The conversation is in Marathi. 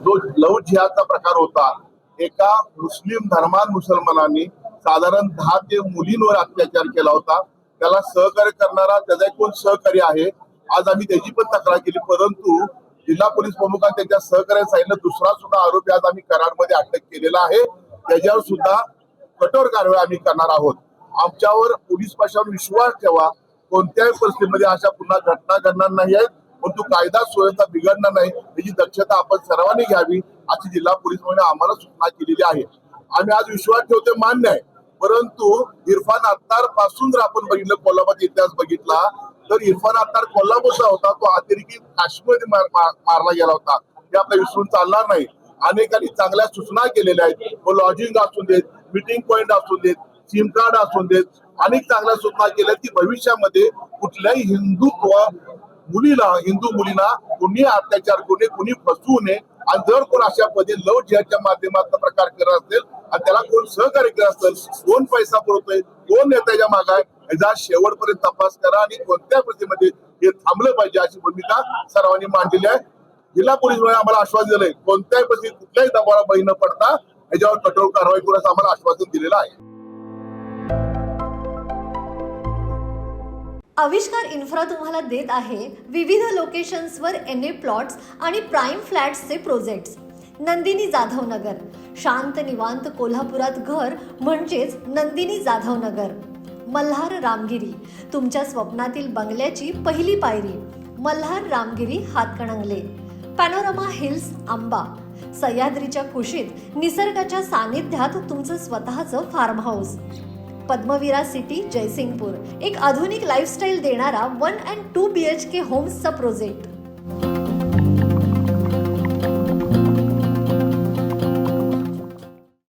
जो लव जिहादचा प्रकार होता, एका मुस्लिम धर्मान मुसलमानांनी साधारण 10 ते मुलींवर अत्याचार केला होता. त्याला सहकार्य करणारा त्याचा एक कोण सहकारी आहे. आज आम्ही त्याची पण तक्रार केली, परंतु जिल्हा पोलीस प्रमुखांनी त्याच्या सहकार्याने सांगितलं दुसरा सुद्धा आरोपी आज आम्ही कराडमध्ये अटक केलेला आहे. त्याच्यावर सुद्धा कठोर कारवाई आम्ही करणार आहोत. आमच्यावर पोलीस प्रशासन विश्वास ठेवा. कोणत्याही परिस्थितीमध्ये अशा पुन्हा घटना घडणार नाही आहेत, परंतु कायदा सुव्यवस्था बिघडणार नाही याची दक्षता आपण सर्वांनी घ्यावी अशी जिल्हा पोलीस प्रमुखांनी आम्हाला सूचना केलेली आहे. आम्ही आज विश्वास ठेवतो मान्य आहे, परंतु इरफान अत्तार पासून जर आपण बघितलं, कोल्हापूरचा इतिहास बघितला तर इरफान अत्तार कोल्हापूरचा होता. तो अतिरेकी काश्मीरमध्ये मारला गेला होता. हे आपल्याला विसरून चालणार नाही. अनेकांनी चांगल्या सूचना केलेल्या आहेत. लॉजिंग असू देत, मीटिंग पॉइंट असू देत, सिम कार्ड असू देत, अनेक चांगल्या सूचना केल्या की भविष्यामध्ये कुठल्याही हिंदू मुलीला कोणी अत्याचार करू नये, कोणी फसवू नये. आणि जर कोण अशा पद्धतीने लव जिहादच्या माध्यमातून प्रकार करत असेल आणि त्याला कोण सहकार्य करत असेल, कोण पैसा पुरवतोय, कोण नेत्याच्या मागे आहे, याचा शेवटपर्यंत तपास करा आणि कोणत्या परिस्थितीमध्ये हे थांबलं पाहिजे अशी भूमिका सर्वांनी मांडलेली आहे. जिल्हा पोलीस आम्हाला आश्वासन दिलंय, कोणत्याही परिस्थितीत कुठल्याही दबावाला बळी न पडता याच्यावर कठोर कारवाई करू असं आम्हाला आश्वासन दिलेलं आहे. आविष्कार इन्फ्रा तुम्हाला देत आहे विविध लोकेशन्सवर NA प्लॉट्स आणि प्राईम फ्लॅट्सचे प्रोजेक्ट्स. नंदिनी जाधव नगर, शांत निवांत कोल्हापुरात घर म्हणजेच नंदिनी जाधव नगर. मल्हार रामगिरी, तुमच्या स्वप्नातील बंगल्याची पहिली पायरी. मल्हार रामगिरी हातकणंगले. पॅनोरमा हिल्स आंबा, सह्याद्रीच्या कुशीत निसर्गाच्या सानिध्यात तुमचं स्वतःचं farm house. Padmavira city Jaysingpur, एक आधुनिक लाईफस्टाईल देणारा 1 and 2 BHK होम्सचा प्रोजेक्ट.